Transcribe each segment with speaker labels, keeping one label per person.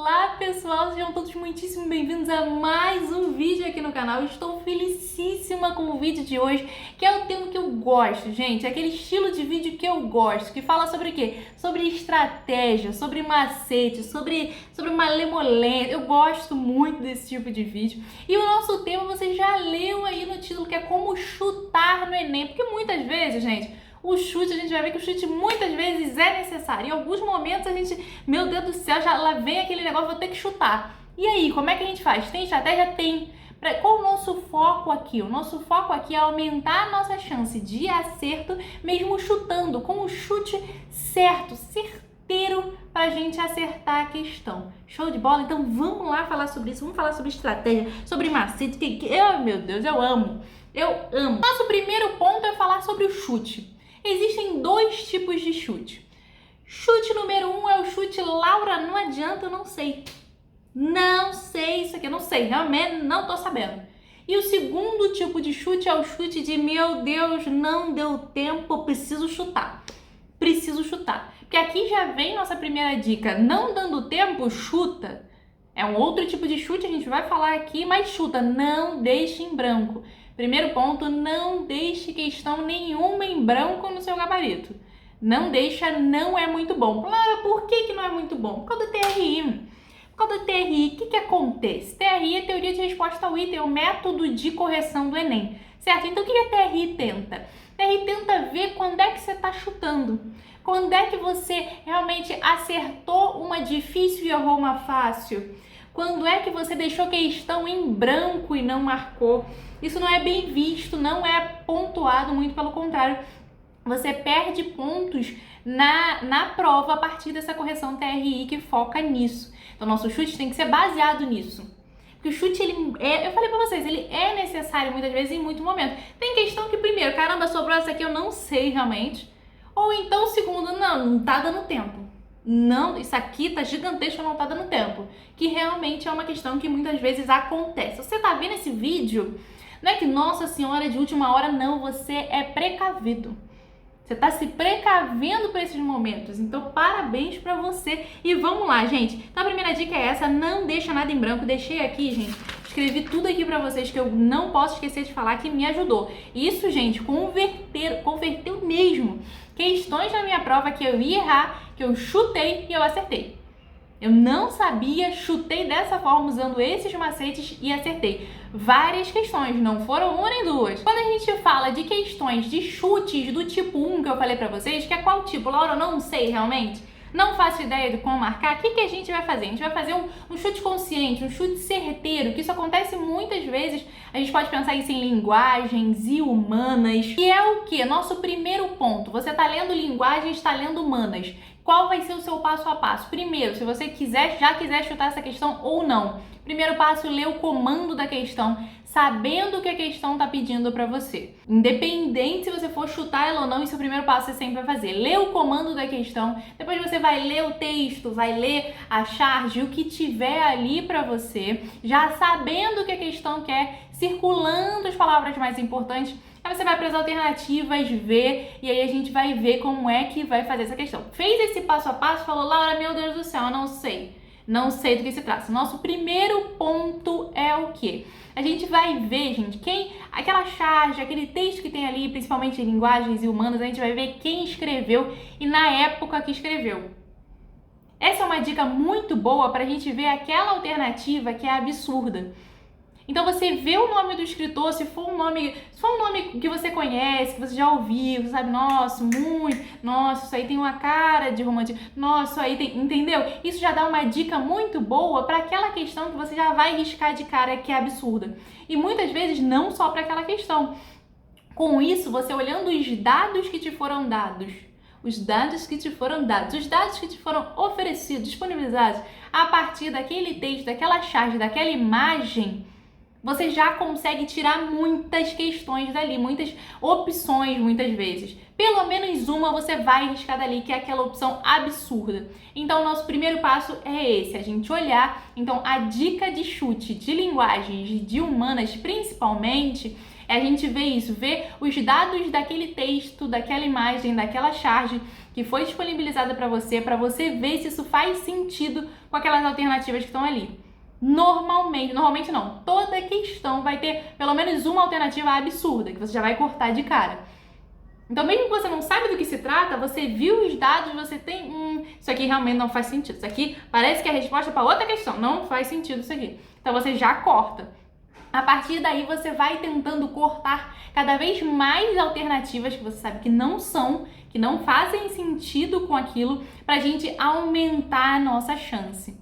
Speaker 1: Olá pessoal, sejam todos muitíssimo bem-vindos a mais um vídeo aqui no canal. Eu estou felicíssima com o vídeo de hoje, que é o tema que eu gosto, gente, é aquele estilo de vídeo que eu gosto, que fala sobre o quê? Sobre estratégia, sobre macete, sobre malemolência. Eu gosto muito desse tipo de vídeo. E o nosso tema você já leu aí no título, que é como chutar no Enem, porque muitas vezes, gente, o chute, a gente vai ver que o chute muitas vezes é necessário. Em alguns momentos a gente, meu Deus do céu, já lá vem aquele negócio, vou ter que chutar. E aí, como é que a gente faz? Tem estratégia? Tem. Qual o nosso foco aqui? O nosso foco aqui é aumentar a nossa chance de acerto, mesmo chutando, com o chute certo, certeiro, pra gente acertar a questão. Show de bola? Então vamos lá falar sobre isso, vamos falar sobre estratégia, sobre macete, oh, meu Deus, eu amo. Eu amo. Nosso primeiro ponto é falar sobre o chute. Existem dois tipos de chute. Chute número 1 é o chute Laura, não adianta, eu não sei. Não sei isso aqui, eu não sei, realmente não tô sabendo. E o segundo tipo de chute é o chute de meu Deus, não deu tempo, preciso chutar. Preciso chutar. Porque aqui já vem nossa primeira dica, não dando tempo, chuta. É um outro tipo de chute, a gente vai falar aqui, mas chuta, não deixe em branco. Primeiro ponto, não deixe questão nenhuma em branco no seu gabarito. Não deixa, não é muito bom. Claro, por que não é muito bom? Por causa do TRI. Por causa do TRI, o que acontece? TRI é teoria de resposta ao item, é o método de correção do Enem, certo? Então o que a TRI tenta? A TRI tenta ver quando é que você está chutando. Quando é que você realmente acertou uma difícil e errou uma fácil? Quando é que você deixou questão em branco e não marcou? Isso não é bem visto, não é pontuado, muito pelo contrário. Você perde pontos na prova a partir dessa correção TRI que foca nisso. Então, nosso chute tem que ser baseado nisso. Porque o chute, eu falei pra vocês, ele é necessário muitas vezes em muito momento. Tem questão que, primeiro, caramba, sobrou essa aqui, eu não sei realmente. Ou então, segundo, não tá dando tempo. Não, isso aqui tá gigantesco, não tá dando tempo. Que realmente é uma questão que muitas vezes acontece. Você tá vendo esse vídeo? Não é que, nossa senhora, de última hora, não, você é precavido. Você tá se precavendo para esses momentos, então parabéns para você. E vamos lá, gente. Então a primeira dica é essa, não deixa nada em branco. Deixei aqui, gente, escrevi tudo aqui para vocês que eu não posso esquecer de falar que me ajudou. Isso, gente, converteu mesmo. Questões na minha prova que eu ia errar, que eu chutei e eu acertei. Eu não sabia, chutei dessa forma, usando esses macetes e acertei. Várias questões, não foram uma nem duas. Quando a gente fala de questões de chutes do tipo 1 que eu falei pra vocês, que é qual tipo? Laura, eu não sei realmente. Não faço ideia de como marcar. O que a gente vai fazer? A gente vai fazer um chute consciente, um chute certeiro, que isso acontece muitas vezes. A gente pode pensar isso em linguagens e humanas. E é o que? Nosso primeiro ponto. Você tá lendo linguagens, está lendo humanas. Qual vai ser o seu passo a passo? Primeiro, se você já quiser chutar essa questão ou não. Primeiro passo, ler o comando da questão, sabendo o que a questão está pedindo para você. Independente se você for chutar ela ou não, esse é o primeiro passo que você sempre vai fazer. Ler o comando da questão, depois você vai ler o texto, vai ler a charge, o que tiver ali para você, já sabendo o que a questão quer, circulando as palavras mais importantes. Aí você vai para as alternativas, ver, e aí a gente vai ver como é que vai fazer essa questão. Fez esse passo a passo, falou, Laura, meu Deus do céu, eu não sei. Não sei do que se trata. Nosso primeiro ponto é o quê? A gente vai ver, gente, aquela charge, aquele texto que tem ali, principalmente em linguagens e humanas, a gente vai ver quem escreveu e na época que escreveu. Essa é uma dica muito boa para a gente ver aquela alternativa que é absurda. Então você vê o nome do escritor, se for um nome que você conhece, que você já ouviu, você sabe, nossa, isso aí tem uma cara de romantismo, nossa, isso aí tem, entendeu? Isso já dá uma dica muito boa para aquela questão que você já vai riscar de cara que é absurda. E muitas vezes não só para aquela questão. Com isso, você olhando os dados que te foram dados, os dados que te foram oferecidos, disponibilizados a partir daquele texto, daquela charge, daquela imagem, você já consegue tirar muitas questões dali, muitas opções muitas vezes. Pelo menos uma você vai riscar dali, que é aquela opção absurda. Então, o nosso primeiro passo é esse, a gente olhar. Então, a dica de chute de linguagens, de humanas principalmente, É a gente ver isso, ver os dados daquele texto, daquela imagem, daquela charge que foi disponibilizada para você ver se isso faz sentido com aquelas alternativas que estão ali. Normalmente não, toda questão vai ter pelo menos uma alternativa absurda, que você já vai cortar de cara. Então, mesmo que você não sabe do que se trata, você viu os dados, você tem, isso aqui realmente não faz sentido. Isso aqui parece que é a resposta para outra questão. Não faz sentido isso aqui. Então, você já corta. A partir daí, você vai tentando cortar cada vez mais alternativas que você sabe que não fazem sentido com aquilo, pra gente aumentar a nossa chance.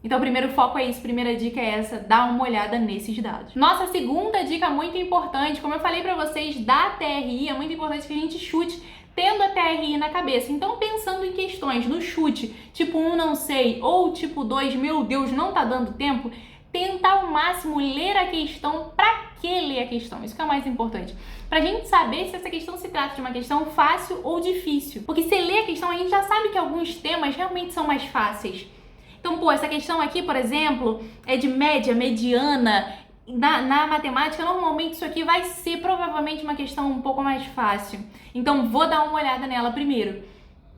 Speaker 1: Então, o primeiro foco é isso, primeira dica é essa, dá uma olhada nesses dados. Nossa segunda dica muito importante, como eu falei pra vocês, da TRI, é muito importante que a gente chute tendo a TRI na cabeça. Então, pensando em questões no chute, tipo 1 não sei, ou tipo 2, meu Deus, não tá dando tempo, tenta ao máximo ler a questão. Pra que ler a questão? Isso que é o mais importante. Pra gente saber se essa questão se trata de uma questão fácil ou difícil. Porque se ler a questão, a gente já sabe que alguns temas realmente são mais fáceis. Então, essa questão aqui, por exemplo, é de média, mediana. Na matemática, normalmente isso aqui vai ser provavelmente uma questão um pouco mais fácil. Então, vou dar uma olhada nela primeiro.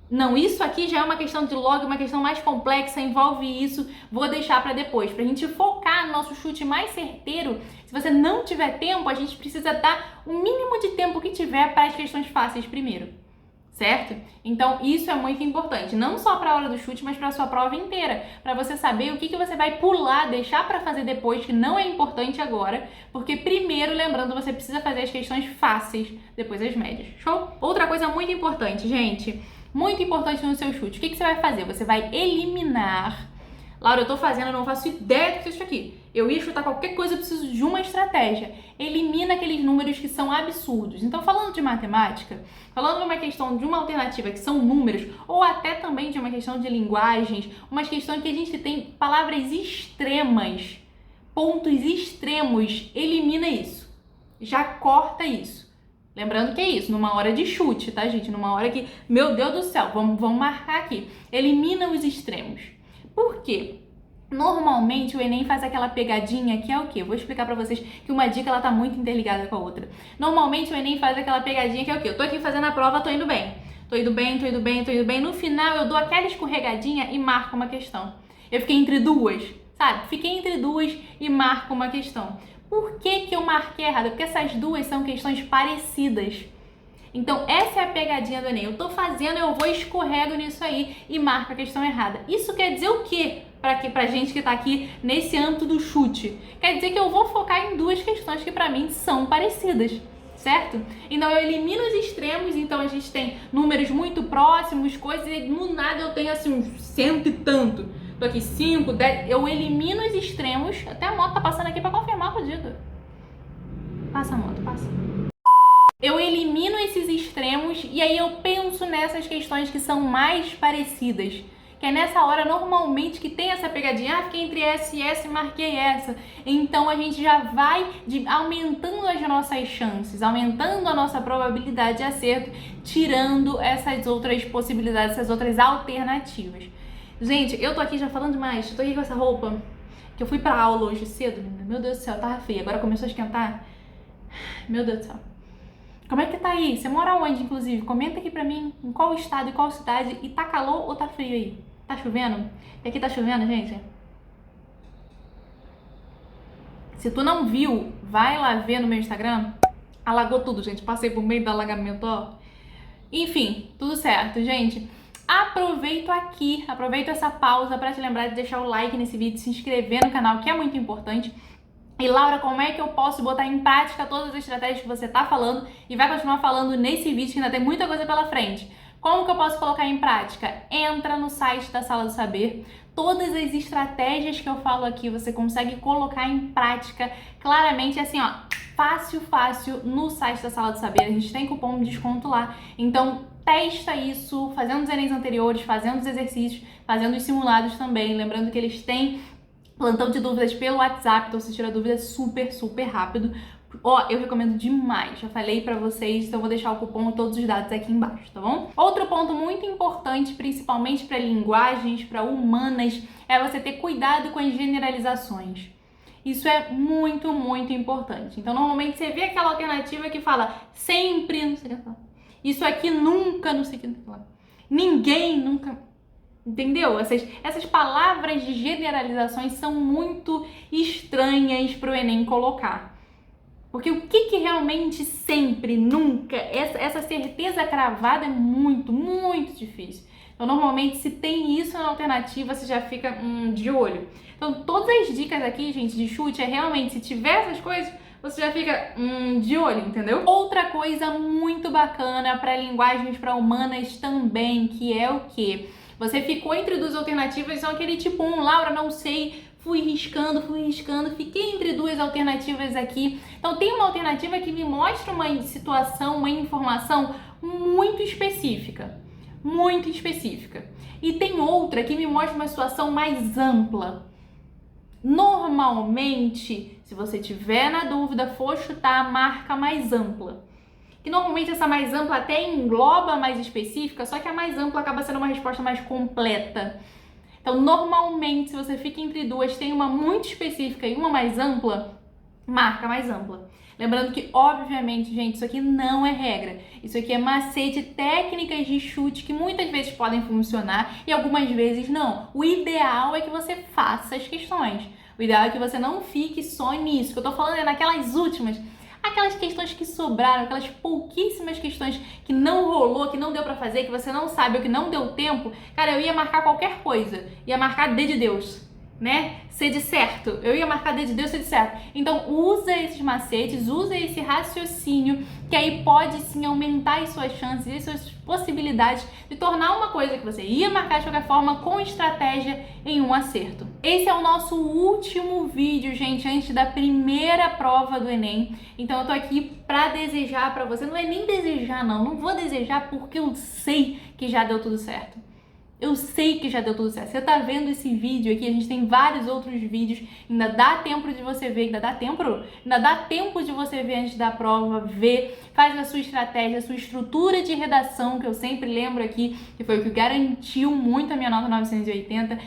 Speaker 1: Não, isso aqui já é uma questão de log, uma questão mais complexa, envolve isso, vou deixar para depois. Pra gente focar no nosso chute mais certeiro, se você não tiver tempo, a gente precisa dar o mínimo de tempo que tiver para as questões fáceis primeiro. Certo? Então, isso é muito importante, não só para a hora do chute, mas para a sua prova inteira, para você saber o que você vai pular, deixar para fazer depois, que não é importante agora, porque primeiro, lembrando, você precisa fazer as questões fáceis, depois as médias. Show? Outra coisa muito importante, gente, muito importante no seu chute, o que você vai fazer? Você vai eliminar... Laura, eu tô fazendo, eu não faço ideia do que é isso aqui. Eu ia chutar qualquer coisa, eu preciso de uma estratégia. Elimina aqueles números que são absurdos. Então, falando de matemática, falando de uma questão de uma alternativa que são números, ou até também de uma questão de linguagens, uma questão que a gente tem palavras extremas, pontos extremos, elimina isso. Já corta isso. Lembrando que é isso, numa hora de chute, tá, gente? Numa hora que, meu Deus do céu, vamos marcar aqui. Elimina os extremos. Por quê? Normalmente o Enem faz aquela pegadinha que é o quê? Eu vou explicar pra vocês que uma dica ela tá muito interligada com a outra. Normalmente o Enem faz aquela pegadinha que é o quê? Eu tô aqui fazendo a prova, tô indo bem. Tô indo bem. No final eu dou aquela escorregadinha e marco uma questão. Eu fiquei entre duas, sabe? Fiquei entre duas e marco uma questão. Por que eu marquei errado? Porque essas duas são questões parecidas. Então, essa é a pegadinha do Enem. Eu tô fazendo, eu vou escorrego nisso aí e marco a questão errada. Isso quer dizer o quê? Pra gente que tá aqui nesse âmbito do chute. Quer dizer que eu vou focar em duas questões que pra mim são parecidas, certo? Então, eu elimino os extremos, então a gente tem números muito próximos, coisas, e no nada eu tenho assim uns 100 e tanto. Tô aqui 5, 10, eu elimino os extremos. Até a moto tá passando aqui pra confirmar o pedido. Passa a moto, passa. Eu elimino esses extremos e aí eu penso nessas questões que são mais parecidas. Que é nessa hora, normalmente, que tem essa pegadinha. Ah, fiquei entre essa e essa e marquei essa. Então, a gente já vai aumentando as nossas chances, aumentando a nossa probabilidade de acerto, tirando essas outras possibilidades, essas outras alternativas. Gente, eu tô aqui já falando demais. Tô aqui com essa roupa que eu fui pra aula hoje cedo. Meu Deus do céu, tava fria. Agora começou a esquentar. Meu Deus do céu. Como é que tá aí? Você mora onde, inclusive? Comenta aqui pra mim em qual estado e qual cidade. E tá calor ou tá frio aí? Tá chovendo? E aqui tá chovendo, gente? Se tu não viu, vai lá ver no meu Instagram. Alagou tudo, gente. Passei por meio do alagamento, ó. Enfim, tudo certo, gente. Aproveito essa pausa pra te lembrar de deixar o like nesse vídeo, se inscrever no canal, que é muito importante. E Laura, como é que eu posso botar em prática todas as estratégias que você tá falando e vai continuar falando nesse vídeo, que ainda tem muita coisa pela frente? Como que eu posso colocar em prática? Entra no site da Sala do Saber. Todas as estratégias que eu falo aqui, você consegue colocar em prática claramente, assim, ó, fácil, no site da Sala do Saber. A gente tem cupom de desconto lá. Então, testa isso, fazendo os Enems anteriores, fazendo os exercícios, fazendo os simulados também. Lembrando que eles têm plantão de dúvidas pelo WhatsApp, então você tira dúvidas super rápido. Ó, eu recomendo demais, já falei pra vocês, então eu vou deixar o cupom e todos os dados aqui embaixo, tá bom? Outro ponto muito importante, principalmente para linguagens, para humanas, é você ter cuidado com as generalizações. Isso é muito, muito importante. Então, normalmente você vê aquela alternativa que fala sempre, não sei o que falar. Isso aqui nunca, não sei o que falar. Ninguém nunca. Entendeu? Essas palavras de generalizações são muito estranhas para o Enem colocar. Porque o que realmente sempre, nunca, essa certeza cravada é muito, muito difícil. Então, normalmente, se tem isso na alternativa, você já fica de olho. Então, todas as dicas aqui, gente, de chute, é realmente, se tiver essas coisas, você já fica de olho, entendeu? Outra coisa muito bacana para linguagens para humanas também, que é o quê? Você ficou entre duas alternativas, são aquele tipo Laura, não sei, fui riscando, fiquei entre duas alternativas aqui. Então, tem uma alternativa que me mostra uma situação, uma informação muito específica. Muito específica. E tem outra que me mostra uma situação mais ampla. Normalmente, se você tiver na dúvida, for chutar a marca mais ampla. Que normalmente essa mais ampla até engloba a mais específica, só que a mais ampla acaba sendo uma resposta mais completa. Então, normalmente, se você fica entre duas, tem uma muito específica e uma mais ampla, marca mais ampla. Lembrando que, obviamente, gente, isso aqui não é regra. Isso aqui é macete, técnicas de chute que muitas vezes podem funcionar e algumas vezes não. O ideal é que você faça as questões. O ideal é que você não fique só nisso. O que eu tô falando é naquelas últimas, aquelas questões que sobraram, aquelas pouquíssimas questões que não rolou, que não deu pra fazer, que você não sabe ou que não deu tempo. Cara, eu ia marcar qualquer coisa. Ia marcar D de Deus. Né? Ser de certo. Eu ia marcar D de Deus, ser de certo. Então, usa esses macetes, usa esse raciocínio, que aí pode sim aumentar as suas chances e suas possibilidades de tornar uma coisa que você ia marcar de qualquer forma com estratégia em um acerto. Esse é o nosso último vídeo, gente, antes da primeira prova do Enem. Então, eu tô aqui pra desejar pra você. Não é nem desejar, não vou desejar porque eu sei que já deu tudo certo. Eu sei que já deu tudo certo. Você tá vendo esse vídeo aqui, a gente tem vários outros vídeos, ainda dá tempo de você ver, ainda dá tempo de você ver antes da prova, ver, faz a sua estratégia, a sua estrutura de redação, que eu sempre lembro aqui, que foi o que garantiu muito a minha nota 980.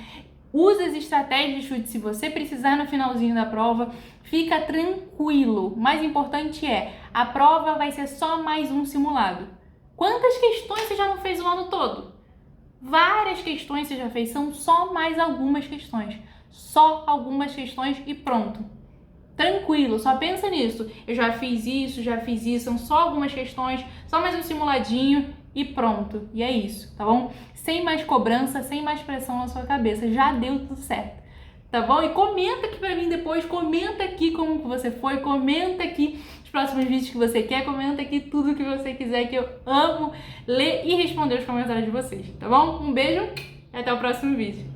Speaker 1: Usa as estratégias de chute se você precisar no finalzinho da prova, fica tranquilo. O mais importante é, a prova vai ser só mais um simulado. Quantas questões você já não fez o ano todo? Várias questões você já fez, são só mais algumas questões. Só algumas questões e pronto. Tranquilo, só pensa nisso. Eu já fiz isso, são só algumas questões, só mais um simuladinho e pronto. E é isso, tá bom? Sem mais cobrança, sem mais pressão na sua cabeça, já deu tudo certo. Tá bom? E comenta aqui pra mim depois, comenta aqui como que você foi, comenta aqui os próximos vídeos que você quer, comenta aqui tudo que você quiser, que eu amo ler e responder os comentários de vocês, tá bom? Um beijo e até o próximo vídeo.